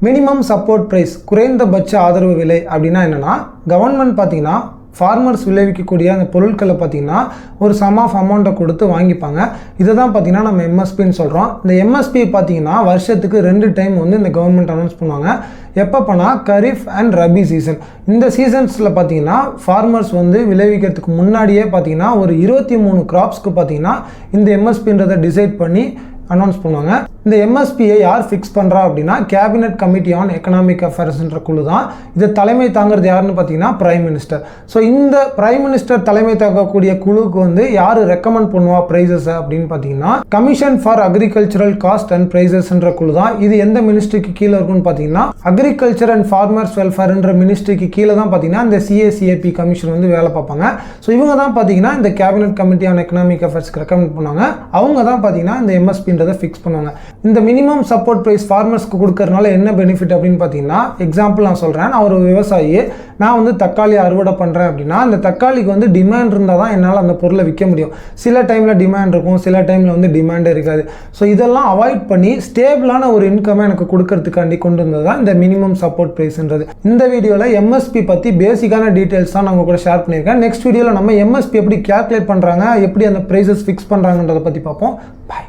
Minimum support price குறைந்தபட்ச ஆதரவு விலை அப்படின்னா என்னென்னா, கவர்மெண்ட் பார்த்தீங்கன்னா ஃபார்மர்ஸ் விளைவிக்கக்கூடிய அந்த பொருட்களை பார்த்திங்கன்னா ஒரு சம் ஆஃப் அமௌண்ட்டை கொடுத்து வாங்கிப்பாங்க. இதை தான் பார்த்திங்கன்னா நம்ம எம்எஸ்பின்னு சொல்கிறோம். இந்த எம்எஸ்பி பார்த்திங்கன்னா வருஷத்துக்கு 2 டைம் வந்து இந்த கவர்மெண்ட் அனௌன்ஸ் பண்ணுவாங்க. எப்பப்போனா கரீஃப் அண்ட் ரபி சீசன். இந்த சீசன்ஸில் பார்த்திங்கன்னா ஃபார்மர்ஸ் வந்து விளைவிக்கிறதுக்கு முன்னாடியே பார்த்திங்கன்னா ஒரு 23 கிராப்ஸ்க்கு பார்த்திங்கன்னா இந்த எம்எஸ்பின்றதை டிசைட் பண்ணி அனௌன்ஸ் பண்ணுவாங்க. இந்த எம்எஸ்பியை யார் ஃபிக்ஸ் பண்ணுறா அப்படின்னா கேபினட் கமிட்டி ஆன் எக்கனாமிக் அஃபேர்ஸ்ன்ற குழு தான். இதை தலைமை தாங்கிறது யாருன்னு பார்த்தீங்கன்னா பிரைம் மினிஸ்டர். ஸோ இந்த பிரைம் மினிஸ்டர் தலைமை தாங்கக்கூடிய குழுவுக்கு வந்து யார் ரெக்கமெண்ட் பண்ணுவா ப்ரைஸஸ் அப்படின்னு பார்த்தீங்கன்னா commission for agricultural cost and ப்ரைஸஸ்ன்ற குழு தான். இது எந்த மினிஸ்ட்ரிக்கு கீழே இருக்குன்னு பார்த்தீங்கன்னா அக்ரிகல்ச்சர் அண்ட் ஃபார்மர்ஸ் வெல்ஃபேர்ன்ற மினிஸ்ட்ரிக்கு கீழே தான் பார்த்தீங்கன்னா இந்த சிஏசிஏபி கமிஷன் வந்து வேலை பார்ப்பாங்க. ஸோ இவங்க தான் பார்த்தீங்கன்னா இந்த கேபினட் கமிட்டி ஆன் எக்கனாமிக் அஃபேர்ஸ்க்கு ரெக்கமெண்ட் பண்ணுவாங்க. அவங்க தான் பார்த்தீங்கன்னா இந்த எம்எஸ்பின்றதை ஃபிக்ஸ் பண்ணுவாங்க. இந்த மினிமம் சப்போர்ட் ப்ரைஸ் ஃபார்மர்ஸ்க்கு கொடுக்கறதுனால என்ன பெனிஃபிட் அப்படின்னு பார்த்தீங்கன்னா, எக்ஸாம்பிள் நான் சொல்கிறேன். நான் ஒரு விவசாயி, நான் வந்து தக்காளி அறுவடை பண்ணுறேன் அப்படின்னா அந்த தக்காளிக்கு வந்து டிமாண்ட் இருந்தால் தான் என்னால் அந்த பொருளை விற்க முடியும். சில டைமில் டிமாண்ட் இருக்கும், சில டைமில் வந்து டிமாண்டே இருக்காது. ஸோ இதெல்லாம் அவாய்ட் பண்ணி ஸ்டேபிளான ஒரு இன்கமை எனக்கு கொடுக்கறதுக்காண்டி கொண்டு வந்தது தான் இந்த மினிமம் சப்போர்ட் ப்ரைஸ்ன்றது. இந்த வீடியோவில் எம்எஸ்பி பற்றி பேசிக்கான டீட்டெயில்ஸ் தான் நான் கூட ஷேர் பண்ணியிருக்கேன். நெக்ஸ்ட் வீடியோவில் நம்ம எம்எஸ்பி எப்படி கேல்குலேட் பண்ணுறாங்க, எப்படி அந்த ப்ரைஸஸ் ஃபிக்ஸ் பண்ணுறாங்கன்றதை பற்றி பார்ப்போம். பாய்.